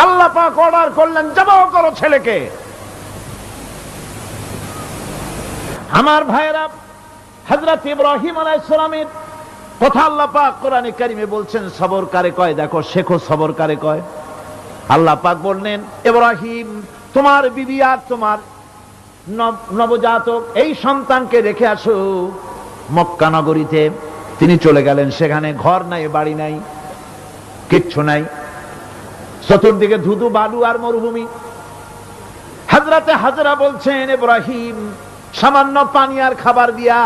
আল্লাহ পাক অর্ডার করলেন জবাহ করো ছেলেকে। আমার ভাইরা, হযরত ইব্রাহিম আলাইহিস সালামের কথা আল্লাহ পাক কোরআনে কারিমে বলছেন সবর কারে কয়, দেখো শেখো সবর কারে কয়। আল্লাহ পাক বললেন ইব্রাহিম তোমার বিবি আর তোমার নবজাতক এই সন্তানকে রেখে আসো মক্কা নগরীতে। তিনি চলে গেলেন, সেখানে ঘর নাই, বাড়ি নাই, কিচ্ছু নাই, চতুর্দিকে ধুধু বালু আর মরুভূমি। হযরতে হাজরা বলছেন ইব্রাহিম সামান্য পানি আর খাবার দিয়া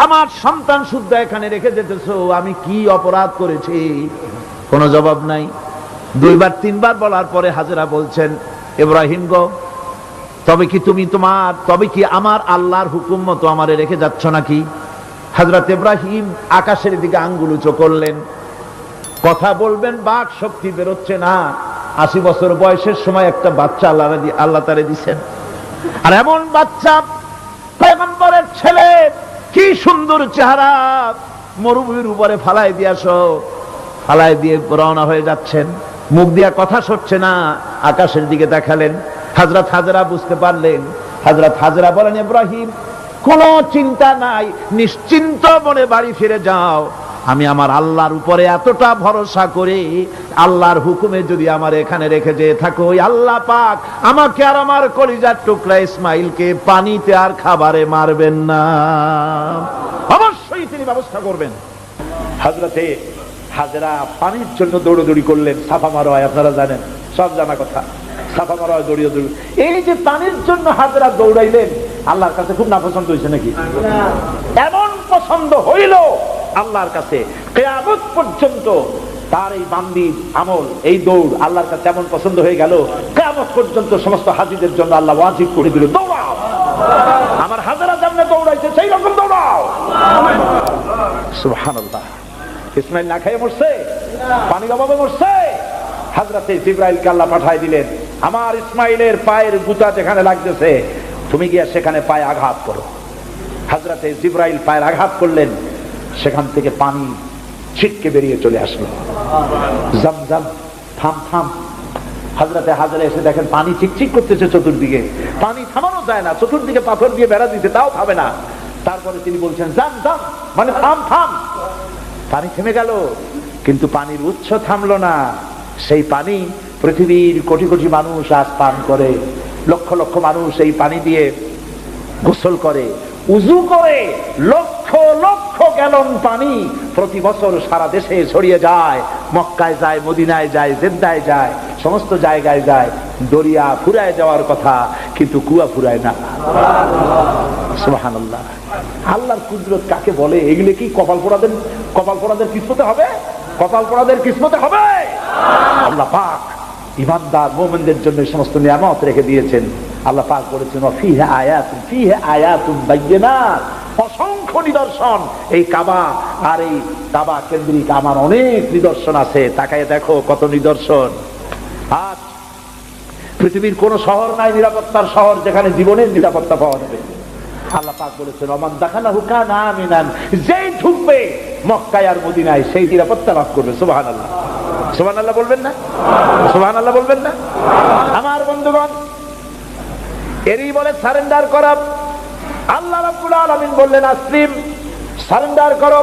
আমার সন্তান শুদ্ধ এখানে রেখে যেতেছো, আমি কি অপরাধ করেছি? কোনো জবাব নাই। দুইবার তিনবার বলার পরে হাজরা বলছেন ইব্রাহিম গো, তবে কি আমার আল্লাহর হুকুম মতো আমারে রেখে যাচ্ছ নাকি? হযরত ইব্রাহিম আকাশের দিকে আঙ্গুল উঁচু করলেন। কথা বলবেন, বাক শক্তি বেরোচ্ছে না। 80 বছর বয়সের সময় একটা বাচ্চা আল্লাহ তারে দিচ্ছেন, আর এমন বাচ্চা পয়গম্বরের ছেলে, কি সুন্দর চেহারা, মরুভূমির উপরে ফালাই দিয়াছো, ফালাই দিয়ে রওনা হয়ে যাচ্ছেন, মুখ দিয়া কথা সরছে না, আকাশের দিকে দেখালেন। হযরত হাজরা বুঝতে পারলেন। হযরত হাজরা বলেন ইব্রাহিম কোনো চিন্তা নাই, নিশ্চিন্ত মনে বাড়ি ফিরে যাও। আমি আমার আল্লাহর উপরে এতটা ভরসা করি, আল্লাহর হুকুমে যদি আমার এখানে রেখে যেয়ে থাকো, ওই আল্লাহ পাক আমাকে আর আমার কলিজার টুকরা ইসমাইলকে পানিতে আর খাবারে মারবেন না, অবশ্যই তিনি ব্যবস্থা করবেন। হযরতে হাজরা পানির জন্য দৌড়দৌড়ি করলেন। সাফা মারোয়া আপনারা জানেন, সব জানা কথা, সাফা মারোয়া দৌড়িয়ে দৌড়ি। এই যে পানির জন্য হাজরা দৌড়াইলেন, আল্লাহর কাছে খুব নাপছন্দ হয়েছে নাকি? এমন পছন্দ হইল আল্লাহর কাছে, কিয়ামত পর্যন্ত তার এই বান্দির আমল, এই দৌড় আল্লাহর কাছে এমন পছন্দ হয়ে গেল, কিয়ামত পর্যন্ত সমস্ত হাজীদের জন্য আল্লাহ ওয়াজিব করে দিল, দৌড়াও, আমার হাজরা যেমন দৌড়াইছে সেই রকম দৌড়াও। সুবহানাল্লাহ। ইসমাইল না খেয়ে মরছে, পানির অভাবে মরছে। হযরতে জিবরাইলকে আল্লাহ পাঠায় দিলেন, আমার ইসমাইলের পায়ের গুতা যেখানে লাগতেছে তুমি গিয়ে সেখানে পায়ে আঘাত করো। হযরতে জিবরাইল পায়ের আঘাত করলেন, সেখান থেকে পানি ছিটকে বেরিয়ে চলে আসলো। জমজম, থাম থাম। হযরতে হাজরা এসে দেখেন পানি চিকচিক করতেছে চতুর্দিকে, পানি থামানো যায় না, চতুর্দিকে পাথর দিয়ে বেড়া দিতে, তাও থামে না। তারপরে তিনি বলছেন জাম জাম, মানে থাম থাম। পানি থেমে গেল, কিন্তু পানির উৎস থামলো না। সেই পানি পৃথিবীর কোটি কোটি মানুষ আজ পান করে, লক্ষ লক্ষ মানুষ এই পানি দিয়ে গোসল করে, উযু করে। লক্ষ লক্ষ গ্যালন পানি প্রতি বছর সারা দেশে ছড়িয়ে যায়, মক্কায় যায়, মদিনায় যায়, জেদ্দায় যায়, সমস্ত জায়গায় যায়। দরিয়া ফুরায় যাওয়ার কথা, কিন্তু কুয়া ফুরায় না। সুবহানাল্লাহ। আল্লাহর কুদরত কাকে বলে? এগুলো কি কপাল পোড়াদের কিসমতে হবে? কপাল পোড়াদের কিসমতে হবে? আল্লাহ পাক ঈমানদার মুমিনদের জন্য সমস্ত নিয়ামত রেখে দিয়েছেন। আল্লাহ পাক বলেছেন ফিহা আয়াতুন বায়্যিনাত, অসংখ্য নিদর্শন। এই কাবা আর এই কাবা কেন্দ্রিক আমার অনেক নিদর্শন আছে, তাকায় দেখো কত নিদর্শন। আজ পৃথিবীর কোন শহর নাই নিরাপত্তার শহর যেখানে জীবনের নিরাপত্তা পাওয়া যাবে। আল্লাহ পাক বলেছেন ওমান দাখালাহু কানা আমিনান, যেই ঢুকবে মক্কায় আর মদিনায় সেই নিরাপত্তা লাভ করবে। সুবহানাল্লাহ, সুবহানাল্লাহ বলবেন না? সুবহানাল্লাহ বলবেন না? আমার বন্ধুগণ, এরই বলে সারেন্ডার করা। আল্লাহ রাব্বুল আলামিন বললেন আসলিম, সারেন্ডার করো।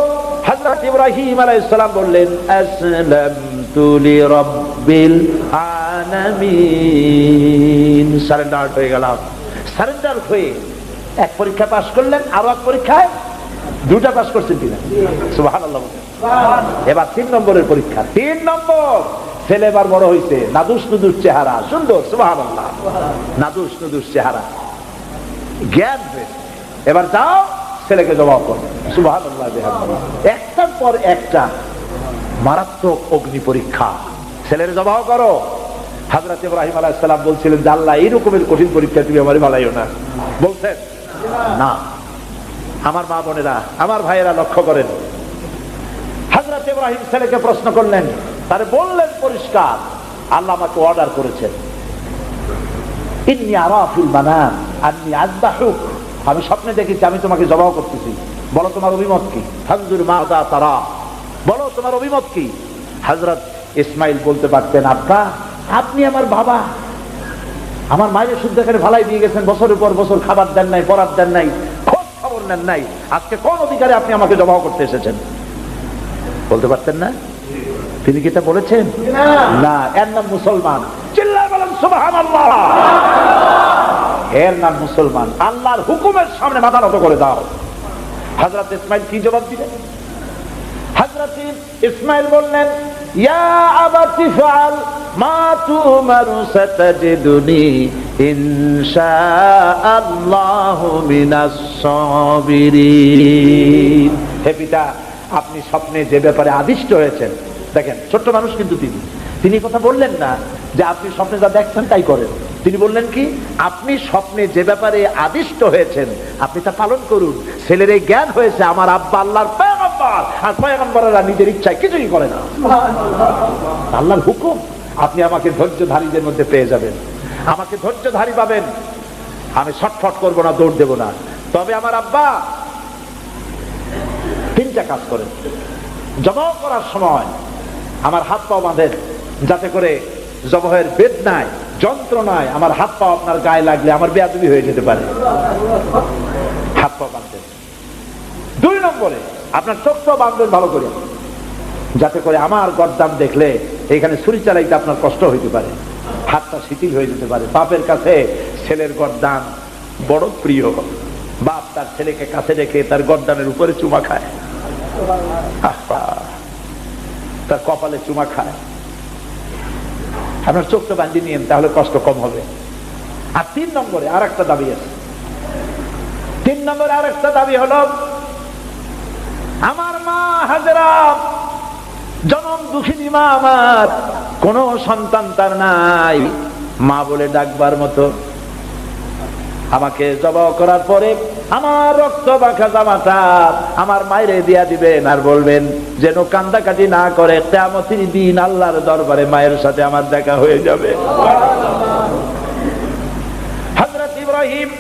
হযরত ইব্রাহিম আলাইহিস সালাম বললেন আসলামতু লিরাব্বিল আলামিন, সারেন্ডার হয়ে গেলাম। সারেন্ডার হয়ে এক পরীক্ষা পাস করলেন, আরো এক পরীক্ষায় দুটা পাস করছেন কিনা? সুবহানাল্লাহ। এবার 3 নম্বরের পরীক্ষা, 3 নম্বর। ছেলে এবার বড় হয়েছে, নাদুস নুদুস চেহারা, সুন্দর, সুবহানাল্লাহ, নাদুস নুদুস চেহারা, জ্ঞান হয়েছে। এবার যাও ছেলেকে জবাব করো। সুবহানাল্লাহ। একটার পর একটা মারাত্মক অগ্নি পরীক্ষা, ছেলের জবাব করো। হযরত ইব্রাহিম আলাইহিস সালাম বলছিলেন যে আল্লাহ এই রকমের কঠিন পরীক্ষা তুমি আমারে ভালাইও না। বলছেন না। আমার মা বোনেরা, আমার ভাইয়েরা লক্ষ্য করেন, হযরত ইব্রাহিম ছেলেকে প্রশ্ন করলেন, তারে বললেন পরিষ্কার আল্লাহ আমাকে অর্ডার করেছেন, ইন্নী আরা ফিল মানাম আন্নী আযবাহুক, আমি স্বপ্নে দেখেছি আমি তোমাকে জবাহ করতেছি, বলো তোমার অভিমত কি? ফানজুর মাযা তারা, বলো তোমার অভিমত কি? হযরত ইসমাইল বলতে পারতেন আব্বা আপনি আমার বাবা, আমার মায়ের শুদ্ধ করে ভালাই দিয়ে গেছেন, বছরের পর বছর খাবার দেন নাই, পড়ার দেন নাই, খোঁজ খবর নেন নাই, আজকে কোন অধিকারে আপনি আমাকে জবাহ করতে এসেছেন? বলতে পারতেন না? তিনি কি তা বলেছেন? না। এর নাম মুসলমান। চিল্লায় বলেন সুবহানাল্লাহ। এর নাম মুসলমান। আল্লাহর হুকুমের সামনে মাথা নত করে দাও। হযরত ইসমাঈল কি জবাব দিলেন? হযরত ইসমাঈল বললেন, ইয়া আবাতি ফাআল মা তুমারু সাতাজিদুনি ইনশাআল্লাহু মিনাস সাবিরিন। হে পিতা, আপনি স্বপ্নে যে ব্যাপারে আদিষ্ট হয়েছেন, দেখেন ছোট্ট মানুষ কিন্তু তিনি কথা বললেন না যে আপনি স্বপ্নে যা দেখছেন তাই করেন। তিনি বললেন কি, আপনি স্বপ্নে যে ব্যাপারে আদিষ্ট হয়েছেন আপনি তা পালন করুন। ছেলের এই জ্ঞান হয়েছে আমার আব্বা আল্লাহর পয়গম্বর, আর পয়গম্বরেরা নিজের ইচ্ছায় কিছুই করে না। আল্লাহর হুকুম, আপনি আমাকে ধৈর্যধারীদের মধ্যে পেয়ে যাবেন, আমাকে ধৈর্যধারী পাবেন। আমি ছটফট করবো না, দৌড় দেব না। তবে আমার আব্বা তিনটা কাজ করেন। জবাহ করার সময় আমার হাত পা বাঁধেন, যাতে করে জবাহের বেদনায়, যন্ত্রণায় আমার হাত পা আপনার গায়ে লাগলে আমার বেয়াদবি হয়ে যেতে পারে। হাত পা বাঁধবেন। 2 নম্বরে আপনার চোখটা বাঁধবেন ভালো করে, যাতে করে আমার গর্দান দেখলে এখানে ছুরি চালাইতে আপনার কষ্ট হইতে পারে, হাতটা শিথিল হয়ে যেতে পারে। বাপের কাছে ছেলের গর্দান বড় প্রিয়। বাপ তার ছেলেকে কাছে রেখে তার গর্দানের উপরে চুমা খায়, তার কপালে চুমা খায়। আপনার চোখটা বাঁধিয়ে নিন, তাহলে কষ্ট কম হবে। আর 3 নম্বরে আর একটা দাবি আছে। 3 নম্বরে আর একটা দাবি হলো, আমার মা হাজেরা জনম দুঃখিনী মা, আমার কোন সন্তান তার নাই, মা বলে ডাকবার মতো। আমাকে জবাহ করার পরে আমার রক্ত মাখা জামাটা আমার মায়েরে দিয়া দিবেন, আর বলবেন যেন কান্দাকাটি না করে, কিয়ামতের দিন আল্লাহর দরবারে মায়ের সাথে আমার দেখা হয়ে যাবে। হযরত ইব্রাহিম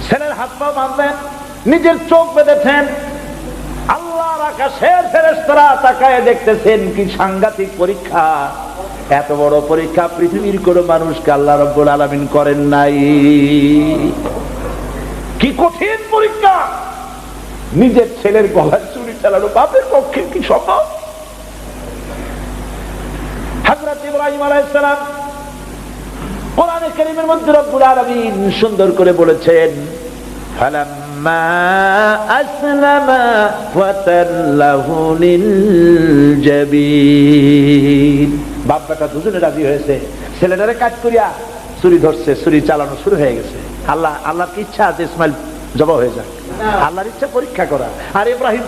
ছেলের হাত পা বাঁধলেন, নিজের চোখ বেঁধেছেন। আল্লাহর আকাশের ফেরেশতারা তাকায় দেখতেছেন, কি সাংঘাতিক পরীক্ষা। এত বড় পরীক্ষা পৃথিবীর কোন মানুষকে আল্লাহ রাব্বুল আলামিন করেন নাই। কি কঠিন পরীক্ষা! নিজের ছেলের গলায় ছুরি চালানো বাপের পক্ষে কি সম্ভব? হযরত ইব্রাহিম আলাইহিস সালাম কোরআনে কারীমের মধ্যে রব্বুল আলামিন সুন্দর করে বলেছেন, ফালাম্মা আসলামা ওয়া তাল্লাহু লিল জাবিন। বাপ বেটা দুজনে রাজি হয়েছে, ছেলেটারে কাট করিয়া ছুরি ধরছে, ছুরি চালানো শুরু হয়ে গেছে। আল্লাহর কি ইচ্ছা আছে ইসমাইল জবাহ হয়ে যাক, আল্লাহর ইচ্ছা পরীক্ষা করা। আর ইব্রাহিম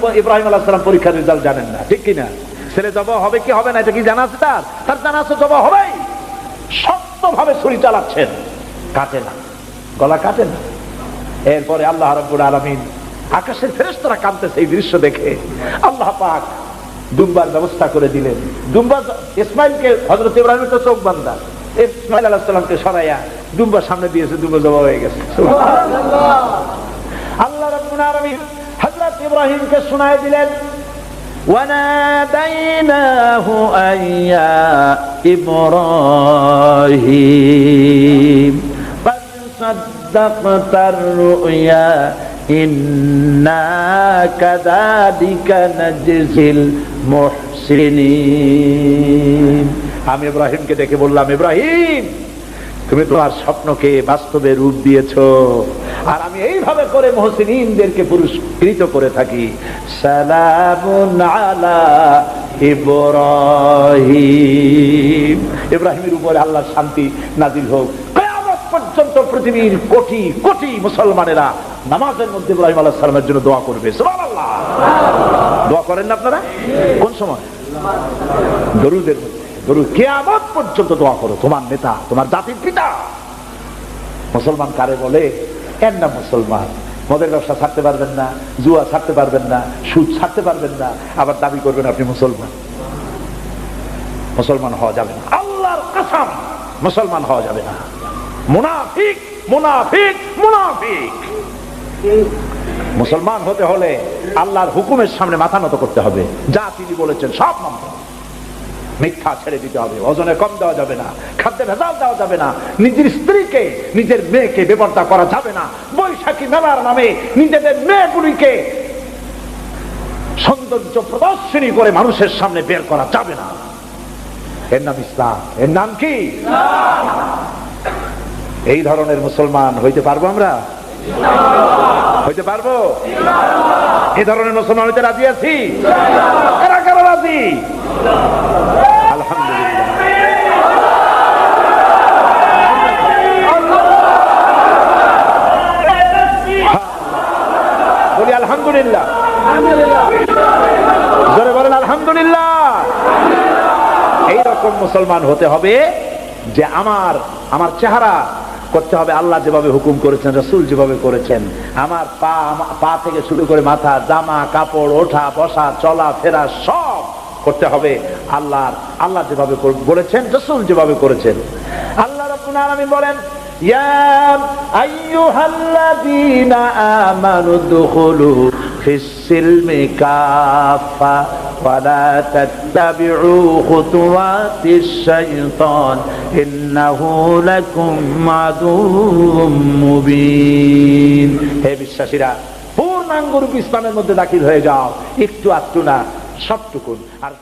আলাইহিস সালাম পরীক্ষার রেজাল্ট জানেন না, ঠিক কিনা? ছেলে জবাহ হবে কি হবে না এটা কি জানা আছে? তার জানা আছে জবাহ হবেই। শক্তভাবে ছুরি চালাচ্ছেন, কাটে না, গলা কাটে না। এরপরে আল্লাহ রাব্বুল আলামিন, আকাশের ফেরেশতারা কাঁদতেছে এই দৃশ্য দেখে। আল্লাহ পাক দুম্বার ব্যবস্থা করে দিলেন। দুম্বা ইসমাইলকে, হযরত ইব্রাহিমের তো চোখ বান্ধা, ইসমাইল আলাইহিস সালামকে সরাইয়া দুম্বার সামনে দিয়েছে, দুম্বা জবাহ হয়ে গেছে। সুবহানাল্লাহ। আল্লাহ রাব্বুল আলামিন হযরত ইব্রাহিমকে শোনায় দিলেন, ওয়ানাদাইনাহু আইয়া ইব্রাহিম قد صدقت الرؤيا إنا كذلك نجزي المحسنين। আমি ইব্রাহিমকে ডেকে বললাম, ইব্রাহিম তুমি তোমার স্বপ্নকে বাস্তবে রূপ দিয়েছো, আর আমি এইভাবে করে মুহসিনিনদেরকে পুরস্কৃত করে থাকি। সালামুন আলা ইব্রাহিম। ইব্রাহিমের উপরে আল্লাহর শান্তি নাজিল হোক। কিয়ামত পর্যন্ত পৃথিবীর কোটি কোটি মুসলমানেরা নামাজের মধ্যে ইব্রাহিম আলাইহিস সালামের জন্য দোয়া করবে। সুবহানাল্লাহ। দোয়া করেন না আপনারা? কোন সময়? দরুদের মধ্যে। দরুদ কিয়ামত পর্যন্ত দোয়া করো, তোমার নেতা, তোমার জাতির পিতা। মুসলমান কারে বলে? এর নাম মুসলমান। মদের ব্যবসা ছাড়তে পারবেন না, জুয়া ছাড়তে পারবেন না, সুদ ছাড়তে পারবেন না, আবার দাবি করবেন আপনি মুসলমান। মুসলমান হওয়া যাবে না, আল্লাহর কসম মুসলমান হওয়া যাবে না। মুনাফিক, মুনাফিক, মুনাফিক। মুসলমান হতে হলে আল্লাহর হুকুমের সামনে মাথা নত করতে হবে, যা তিনি বলেছেন সব মানতে হবে। মিথ্যা ছেড়ে দিতে হবে, ওজনে কম দেওয়া যাবে না, খাদ্যে ভেজাল দেওয়া যাবে না, নিজের স্ত্রীকে নিজের মেয়েকে বেপরদা করা যাবে না, বৈশাখী মেলার নামে নিজেদের মেয়েগুলিকে সৌন্দর্য প্রদর্শনী করে মানুষের সামনে বের করা যাবে না। এর নাম ইসলাম। এর নাম কি? এই ধরনের মুসলমান হইতে পারবো আমরা? হইতে পারবো? এই ধরনের মুসলমান হইতে রাজি আছি? কারা কারা রাজি? আলহামদুলিল্লাহ। বলি আলহামদুলিল্লাহ। জোরে বলেন আলহামদুলিল্লাহ। এইরকম মুসলমান হতে হবে যে আমার চেহারা করতে হবে আল্লাহ যেভাবে হুকুম করেছেন, রাসূল যেভাবে করেছেন। আমার পা থেকে শুরু করে মাথা, জামা কাপড়, ওঠা বসা, চলা ফেরা সব করতে হবে আল্লাহ যেভাবে বলেছেন, রাসূল যেভাবে করেছেন। আল্লাহ রাব্বুল আলামিন বলেন, ইয়া আইয়ুহাল্লাযীনা আমানু দুখুলু ফিস-সিলমি কাফা ওয়া লা তাত্তাবিউ খুতুওয়াতিশ শাইতান ইন্নাহু লাকুম আদুউম মুবিন। হে বিশ্বাসীরা, পূর্ণাঙ্গ রূপে ইসলামের মধ্যে দাখিল হয়ে যাও, একটু আধটু না, সবটুকুন। আর